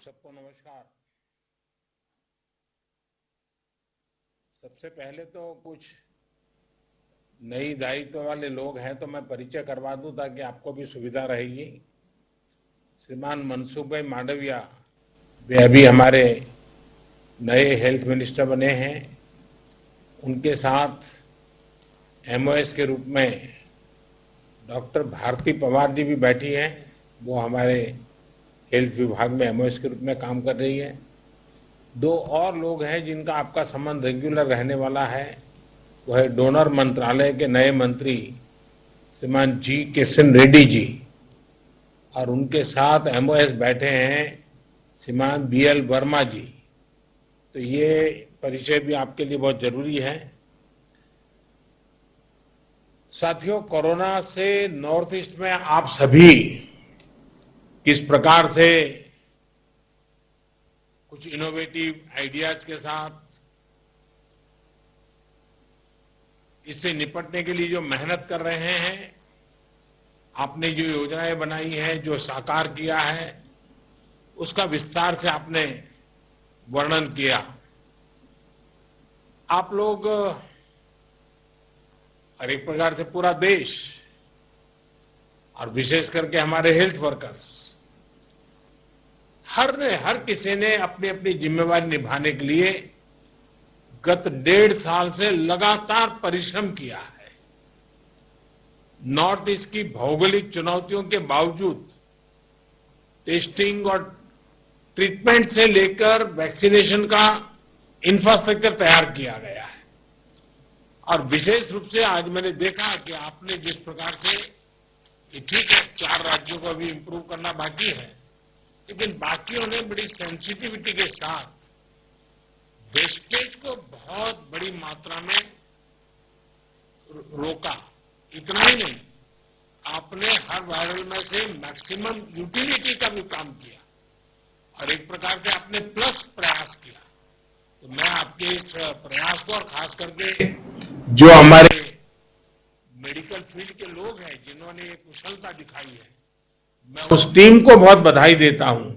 सबको नमस्कार। सबसे पहले तो कुछ नई दायित्व वाले लोग हैं तो मैं परिचय करवा दूं ताकि आपको भी सुविधा रहेगी। श्रीमान मनसुख भाई मांडविया वे अभी हमारे नए हेल्थ मिनिस्टर बने हैं। उनके साथ एमओएस के रूप में डॉक्टर भारती पवार जी भी बैठी हैं। वो हमारे हेल्थ विभाग में एमओएस के रूप में काम कर रही है। दो और लोग हैं जिनका आपका संबंध रेगुलर रहने वाला है। वो है डोनर मंत्रालय के नए मंत्री श्रीमान जी किशन रेड्डी जी, और उनके साथ एमओएस बैठे हैं श्रीमान बीएल वर्मा जी। तो ये परिचय भी आपके लिए बहुत जरूरी है। साथियों, कोरोना से नॉर्थ ईस्ट में आप सभी किस प्रकार से कुछ इनोवेटिव आइडियाज के साथ इससे निपटने के लिए जो मेहनत कर रहे हैं, आपने जो योजनाएं बनाई हैं, जो साकार किया है, उसका विस्तार से आपने वर्णन किया। आप लोग और एक प्रकार से पूरा देश और विशेष करके हमारे हेल्थ वर्कर्स, हर किसी ने अपनी अपनी जिम्मेवारी निभाने के लिए गत 1.5 साल से लगातार परिश्रम किया है। नॉर्थ ईस्ट की भौगोलिक चुनौतियों के बावजूद टेस्टिंग और ट्रीटमेंट से लेकर वैक्सीनेशन का इंफ्रास्ट्रक्चर तैयार किया गया है। और विशेष रूप से आज मैंने देखा कि आपने जिस प्रकार से, ठीक है 4 राज्यों को भी इंप्रूव करना बाकी है, लेकिन बाकियों ने बड़ी सेंसिटिविटी के साथ वेस्टेज को बहुत बड़ी मात्रा में रोका। इतना ही नहीं, आपने हर वायरल में से मैक्सिमम यूटिलिटी का भी काम किया और एक प्रकार से आपने प्लस प्रयास किया। तो मैं आपके इस प्रयास को, और खास करके जो हमारे मेडिकल फील्ड के लोग हैं जिन्होंने ये कुशलता दिखाई है, मैं उस टीम को बहुत बधाई देता हूं,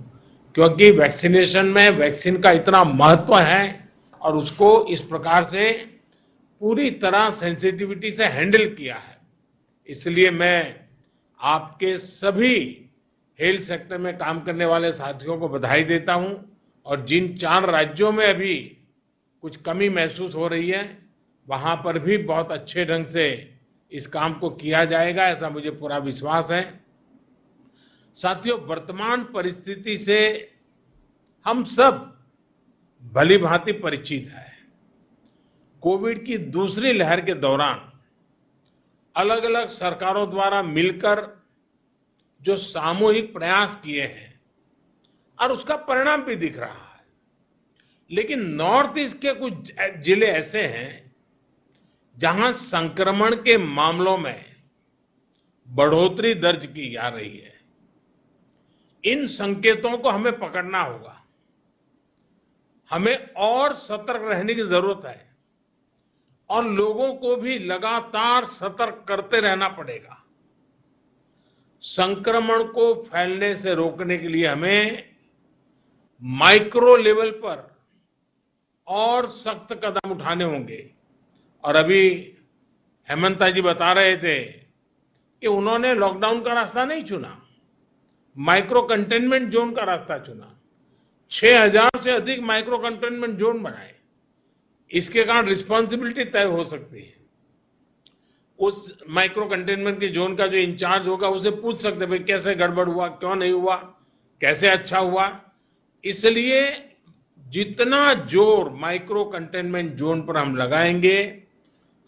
क्योंकि वैक्सीनेशन में वैक्सीन का इतना महत्व है और उसको इस प्रकार से पूरी तरह सेंसिटिविटी से हैंडल किया है। इसलिए मैं आपके सभी हेल्थ सेक्टर में काम करने वाले साथियों को बधाई देता हूं। और जिन 4 राज्यों में अभी कुछ कमी महसूस हो रही है, वहां पर भी बहुत अच्छे ढंग से इस काम को किया जाएगा, ऐसा मुझे पूरा विश्वास है। साथियों, वर्तमान परिस्थिति से हम सब भली भांति परिचित हैं। कोविड की दूसरी लहर के दौरान अलग अलग सरकारों द्वारा मिलकर जो सामूहिक प्रयास किए हैं और उसका परिणाम भी दिख रहा है। लेकिन नॉर्थ ईस्ट के कुछ जिले ऐसे हैं जहां संक्रमण के मामलों में बढ़ोतरी दर्ज की जा रही है। इन संकेतों को हमें पकड़ना होगा। हमें और सतर्क रहने की जरूरत है और लोगों को भी लगातार सतर्क करते रहना पड़ेगा। संक्रमण को फैलने से रोकने के लिए हमें माइक्रो लेवल पर और सख्त कदम उठाने होंगे। और अभी हेमंता जी बता रहे थे कि उन्होंने लॉकडाउन का रास्ता नहीं चुना, माइक्रो कंटेनमेंट जोन का रास्ता चुना। 6000 से अधिक माइक्रो कंटेनमेंट जोन बनाए। इसके कारण रिस्पॉन्सिबिलिटी तय हो सकती है। उस माइक्रो कंटेनमेंट के जोन का जो इंचार्ज होगा उसे पूछ सकते भाई कैसे गड़बड़ हुआ, क्यों नहीं हुआ, कैसे अच्छा हुआ। इसलिए जितना जोर माइक्रो कंटेनमेंट जोन पर हम लगाएंगे,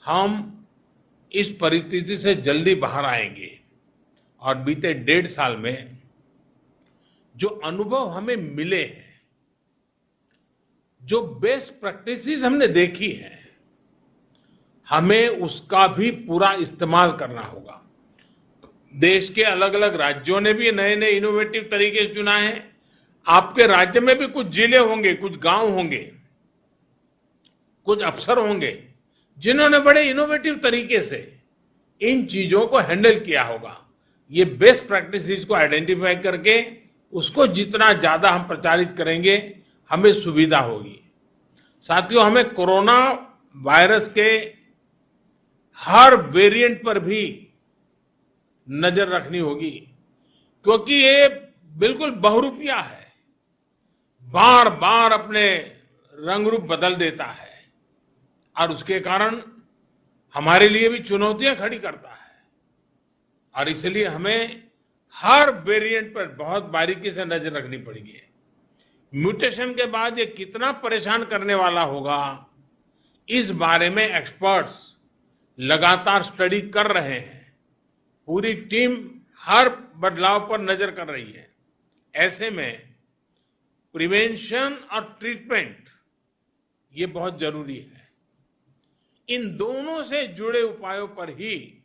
हम इस परिस्थिति से जल्दी बाहर आएंगे। और बीते 1.5 साल में जो अनुभव हमें मिले हैं, जो बेस्ट प्रैक्टिसेस हमने देखी है, हमें उसका भी पूरा इस्तेमाल करना होगा। देश के अलग अलग राज्यों ने भी नए नए इनोवेटिव तरीके चुना है। आपके राज्य में भी कुछ जिले होंगे, कुछ गांव होंगे, कुछ अफसर होंगे जिन्होंने बड़े इनोवेटिव तरीके से इन चीजों को हैंडल किया होगा। ये बेस्ट प्रैक्टिसेस को आइडेंटिफाई करके उसको जितना ज्यादा हम प्रचारित करेंगे हमें सुविधा होगी। साथियों, हमें कोरोना वायरस के हर वेरिएंट पर भी नजर रखनी होगी, क्योंकि ये बिल्कुल बहुरूपिया है, बार बार अपने रंग रूप बदल देता है और उसके कारण हमारे लिए भी चुनौतियां खड़ी करता है। और इसलिए हमें हर वेरिएंट पर बहुत बारीकी से नजर रखनी पड़ेगी। म्यूटेशन के बाद ये कितना परेशान करने वाला होगा, इस बारे में एक्सपर्ट्स लगातार स्टडी कर रहे हैं। पूरी टीम हर बदलाव पर नजर कर रही है। ऐसे में प्रिवेंशन और ट्रीटमेंट ये बहुत जरूरी है। इन दोनों से जुड़े उपायों पर ही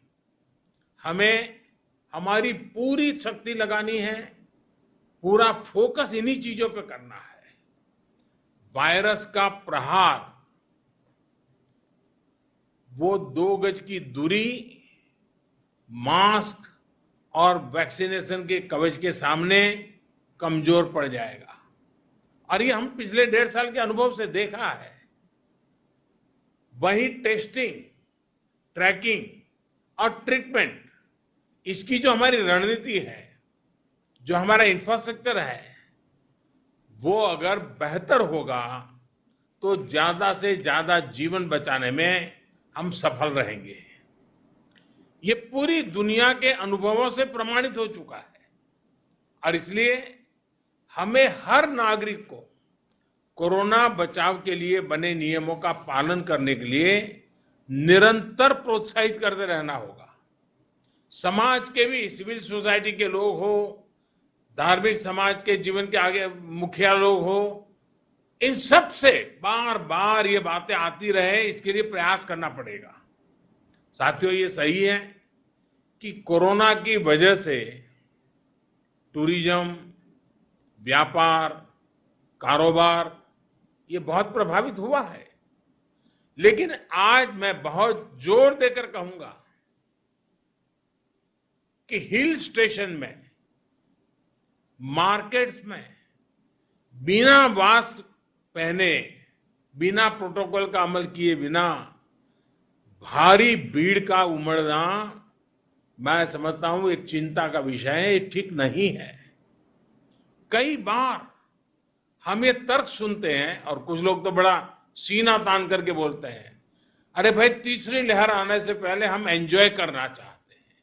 हमें हमारी पूरी शक्ति लगानी है, पूरा फोकस इन्हीं चीजों पे करना है। वायरस का प्रहार वो 2 गज की दूरी, मास्क और वैक्सीनेशन के कवच के सामने कमजोर पड़ जाएगा। और ये हम पिछले 1.5 साल के अनुभव से देखा है। वही टेस्टिंग, ट्रैकिंग और ट्रीटमेंट, इसकी जो हमारी रणनीति है, जो हमारा इंफ्रास्ट्रक्चर है, वो अगर बेहतर होगा तो ज्यादा से ज्यादा जीवन बचाने में हम सफल रहेंगे। ये पूरी दुनिया के अनुभवों से प्रमाणित हो चुका है। और इसलिए हमें हर नागरिक को कोरोना बचाव के लिए बने नियमों का पालन करने के लिए निरंतर प्रोत्साहित करते रहना होगा। समाज के भी, सिविल सोसाइटी के लोग हो, धार्मिक समाज के जीवन के आगे मुखिया लोग हो, इन सब से बार बार ये बातें आती रहे, इसके लिए प्रयास करना पड़ेगा। साथियों, ये सही है कि कोरोना की वजह से टूरिज्म, व्यापार, कारोबार ये बहुत प्रभावित हुआ है। लेकिन आज मैं बहुत जोर देकर कहूंगा कि हिल स्टेशन में, मार्केट्स में बिना मास्क पहने, बिना प्रोटोकॉल का अमल किए बिना भारी भीड़ का उमड़ना, मैं समझता हूं एक चिंता का विषय है, ये ठीक नहीं है। कई बार हम ये तर्क सुनते हैं और कुछ लोग तो बड़ा सीना तान करके बोलते हैं, अरे भाई, तीसरी लहर आने से पहले हम एंजॉय करना चाहते हैं।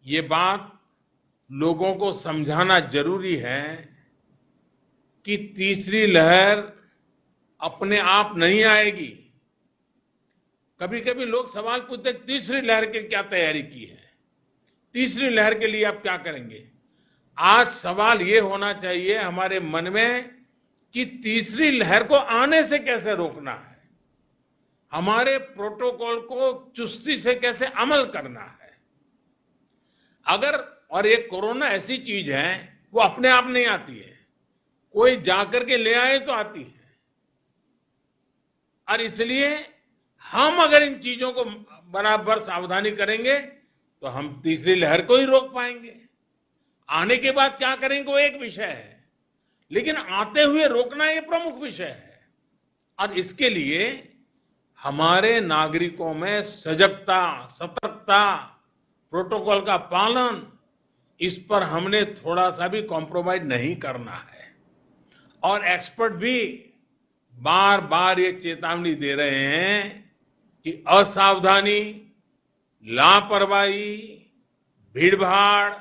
ये बात लोगों को समझाना जरूरी है कि तीसरी लहर अपने आप नहीं आएगी। कभी कभी लोग सवाल पूछते हैं, तीसरी लहर की क्या तैयारी की है, तीसरी लहर के लिए आप क्या करेंगे। आज सवाल ये होना चाहिए हमारे मन में कि तीसरी लहर को आने से कैसे रोकना है, हमारे प्रोटोकॉल को चुस्ती से कैसे अमल करना है। अगर, और ये कोरोना ऐसी चीज है वो अपने आप नहीं आती है, कोई जाकर के ले आए तो आती है। और इसलिए हम अगर इन चीजों को बराबर सावधानी करेंगे तो हम तीसरी लहर को ही रोक पाएंगे। आने के बाद क्या करेंगे वो एक विषय है, लेकिन आते हुए रोकना ये प्रमुख विषय है। और इसके लिए हमारे नागरिकों में सजगता, सतर्कता, प्रोटोकॉल का पालन, इस पर हमने थोड़ा सा भी कॉम्प्रोमाइज नहीं करना है। और एक्सपर्ट भी बार बार ये चेतावनी दे रहे हैं कि असावधानी, लापरवाही, भीड़भाड़,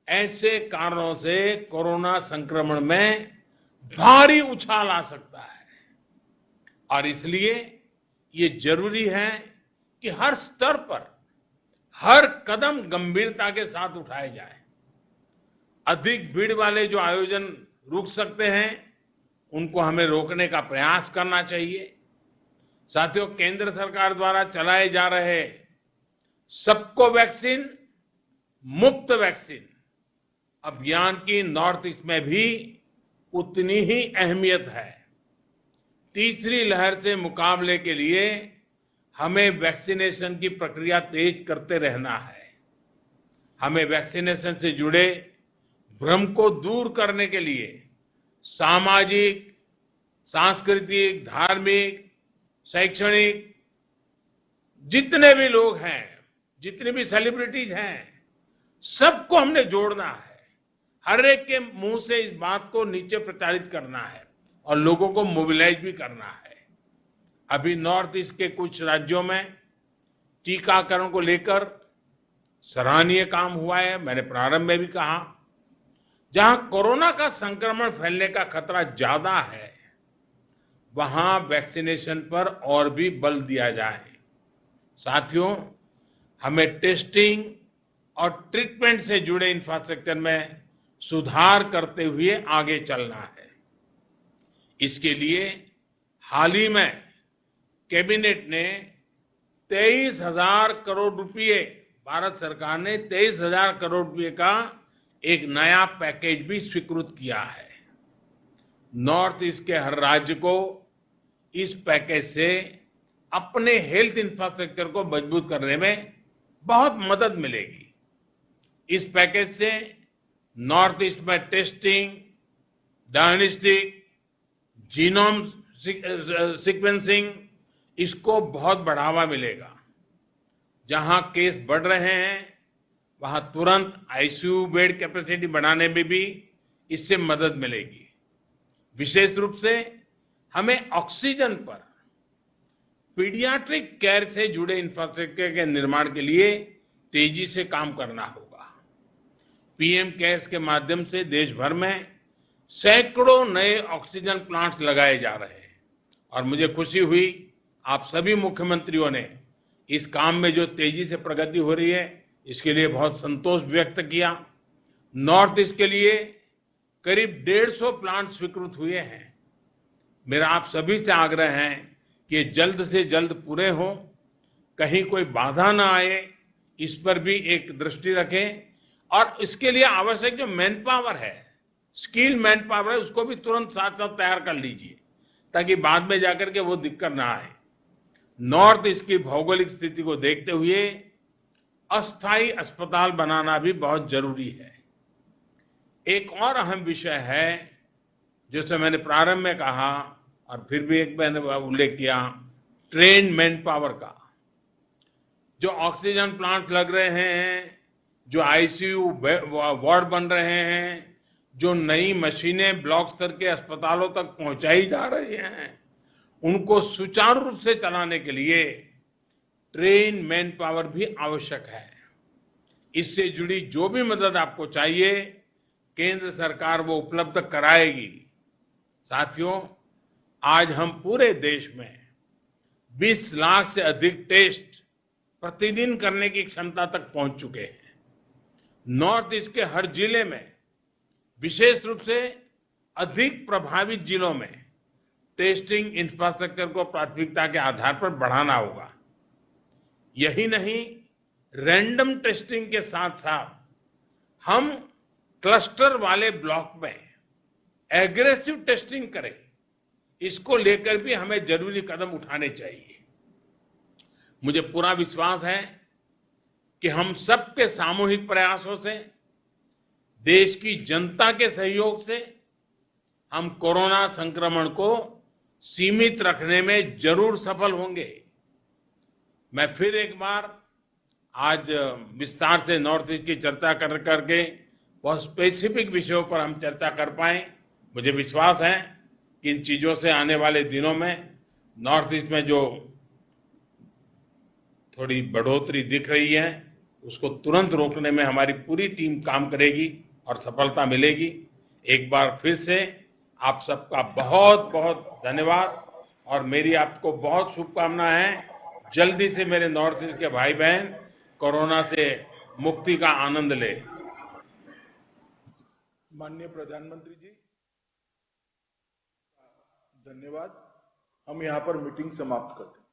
ऐसे कारणों से कोरोना संक्रमण में भारी उछाल आ सकता है। और इसलिए ये जरूरी है कि हर स्तर पर हर कदम गंभीरता के साथ उठाए जाए। अधिक भीड़ वाले जो आयोजन रुक सकते हैं, उनको हमें रोकने का प्रयास करना चाहिए। साथियों, केंद्र सरकार द्वारा चलाए जा रहे सबको वैक्सीन, मुफ्त वैक्सीन अभियान की नॉर्थ ईस्ट में भी उतनी ही अहमियत है। तीसरी लहर से मुकाबले के लिए हमें वैक्सीनेशन की प्रक्रिया तेज करते रहना है। हमें वैक्सीनेशन से जुड़े भ्रम को दूर करने के लिए सामाजिक, सांस्कृतिक, धार्मिक, शैक्षणिक जितने भी लोग हैं, जितने भी सेलिब्रिटीज हैं, सबको हमने जोड़ना है। हर एक के मुंह से इस बात को नीचे प्रचारित करना है और लोगों को मोबिलाइज भी करना है। अभी नॉर्थ ईस्ट के कुछ राज्यों में टीकाकरण को लेकर सराहनीय काम हुआ है। मैंने प्रारंभ में भी कहा, जहां कोरोना का संक्रमण फैलने का खतरा ज्यादा है, वहां वैक्सीनेशन पर और भी बल दिया जाए। साथियों, हमें टेस्टिंग और ट्रीटमेंट से जुड़े इंफ्रास्ट्रक्चर में सुधार करते हुए आगे चलना है। इसके लिए हाल ही में कैबिनेट ने 23,000 करोड़ रुपए, भारत सरकार ने 23,000 करोड़ रुपए का एक नया पैकेज भी स्वीकृत किया है। नॉर्थ ईस्ट के हर राज्य को इस पैकेज से अपने हेल्थ इंफ्रास्ट्रक्चर को मजबूत करने में बहुत मदद मिलेगी। इस पैकेज से नॉर्थ ईस्ट में टेस्टिंग, डायग्नोस्टिक, जीनोम सीक्वेंसिंग, इसको बहुत बढ़ावा मिलेगा। जहां केस बढ़ रहे हैं, वहां तुरंत आईसीयू बेड कैपेसिटी बढ़ाने में भी इससे मदद मिलेगी। विशेष रूप से हमें ऑक्सीजन पर पीडियाट्रिक केयर से जुड़े इंफ्रास्ट्रक्चर के निर्माण के लिए तेजी से काम करना होगा। पीएम केयर्स के माध्यम से देश भर में सैकड़ों नए ऑक्सीजन प्लांट्स लगाए जा रहे हैं और मुझे खुशी हुई, आप सभी मुख्यमंत्रियों ने इस काम में जो तेजी से प्रगति हो रही है, इसके लिए बहुत संतोष व्यक्त किया। नॉर्थ ईस्ट के लिए करीब 150 प्लांट स्वीकृत हुए हैं। मेरा आप सभी से आग्रह है कि जल्द से जल्द पूरे हों, कहीं कोई बाधा ना आए, इस पर भी एक दृष्टि रखें और इसके लिए आवश्यक जो मैन पावर है, स्किल मैन पावर है, उसको भी तुरंत साथ साथ तैयार कर लीजिए ताकि बाद में जाकर के वो दिक्कत ना आए। नॉर्थ ईस्ट की भौगोलिक स्थिति को देखते हुए अस्थायी अस्पताल बनाना भी बहुत जरूरी है। एक और अहम विषय है, जैसे मैंने प्रारंभ में कहा और फिर भी एक मैंने उल्लेख किया, ट्रेन मैन पावर का। जो ऑक्सीजन प्लांट लग रहे हैं, जो आईसीयू वार्ड बन रहे हैं, जो नई मशीनें ब्लॉक स्तर के अस्पतालों तक पहुंचाई जा रही हैं, उनको सुचारू रूप से चलाने के लिए ट्रेन मैन पावर भी आवश्यक है। इससे जुड़ी जो भी मदद आपको चाहिए, केंद्र सरकार वो उपलब्ध कराएगी। साथियों, आज हम पूरे देश में 20 लाख से अधिक टेस्ट प्रतिदिन करने की क्षमता तक पहुंच चुके हैं। नॉर्थ ईस्ट के हर जिले में, विशेष रूप से अधिक प्रभावित जिलों में, टेस्टिंग इंफ्रास्ट्रक्चर को प्राथमिकता के आधार पर बढ़ाना होगा। यही नहीं, रैंडम टेस्टिंग के साथ साथ हम क्लस्टर वाले ब्लॉक में एग्रेसिव टेस्टिंग करें, इसको लेकर भी हमें जरूरी कदम उठाने चाहिए। मुझे पूरा विश्वास है कि हम सबके सामूहिक प्रयासों से, देश की जनता के सहयोग से हम कोरोना संक्रमण को सीमित रखने में जरूर सफल होंगे। मैं फिर एक बार आज विस्तार से नॉर्थ ईस्ट की चर्चा करके बहुत स्पेसिफिक विषयों पर हम चर्चा कर पाए। मुझे विश्वास है कि इन चीजों से आने वाले दिनों में नॉर्थ ईस्ट में जो थोड़ी बढ़ोतरी दिख रही है, उसको तुरंत रोकने में हमारी पूरी टीम काम करेगी और सफलता मिलेगी। एक बार फिर से आप सबका बहुत बहुत धन्यवाद और मेरी आपको बहुत शुभकामनाएं हैं। जल्दी से मेरे नॉर्थ ईस्ट के भाई बहन कोरोना से मुक्ति का आनंद ले। माननीय प्रधानमंत्री जी, धन्यवाद। हम यहाँ पर मीटिंग समाप्त करते हैं।